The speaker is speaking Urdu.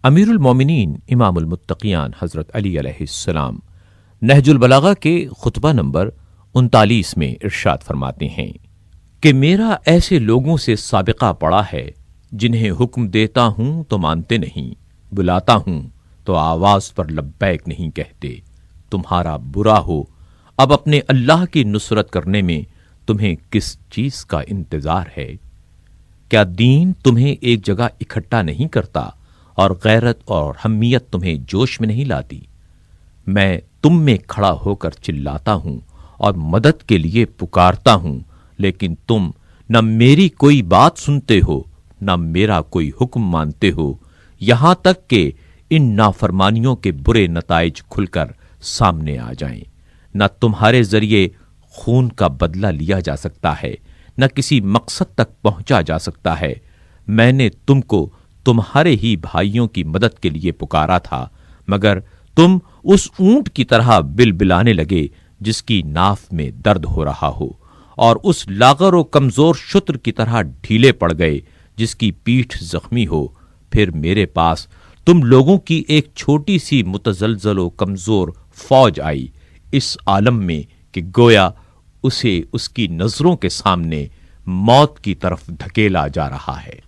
امیر المومنین امام المتقیان حضرت علی علیہ السلام نہج البلاغہ کے خطبہ نمبر 39 میں ارشاد فرماتے ہیں کہ میرا ایسے لوگوں سے سابقہ پڑا ہے جنہیں حکم دیتا ہوں تو مانتے نہیں، بلاتا ہوں تو آواز پر لبیک نہیں کہتے۔ تمہارا برا ہو، اب اپنے اللہ کی نصرت کرنے میں تمہیں کس چیز کا انتظار ہے؟ کیا دین تمہیں ایک جگہ اکٹھا نہیں کرتا اور غیرت اور حمیت تمہیں جوش میں نہیں لاتی؟ میں تم میں کھڑا ہو کر چلاتا ہوں اور مدد کے لیے پکارتا ہوں، لیکن تم نہ میری کوئی بات سنتے ہو نہ میرا کوئی حکم مانتے ہو، یہاں تک کہ ان نافرمانیوں کے برے نتائج کھل کر سامنے آ جائیں۔ نہ تمہارے ذریعے خون کا بدلہ لیا جا سکتا ہے، نہ کسی مقصد تک پہنچا جا سکتا ہے۔ میں نے تم کو تمہارے ہی بھائیوں کی مدد کے لیے پکارا تھا، مگر تم اس اونٹ کی طرح بلبلانے لگے جس کی ناف میں درد ہو رہا ہو، اور اس لاغر و کمزور شتر کی طرح ڈھیلے پڑ گئے جس کی پیٹھ زخمی ہو۔ پھر میرے پاس تم لوگوں کی ایک چھوٹی سی متزلزل و کمزور فوج آئی، اس عالم میں کہ گویا اسے اس کی نظروں کے سامنے موت کی طرف دھکیلا جا رہا ہے۔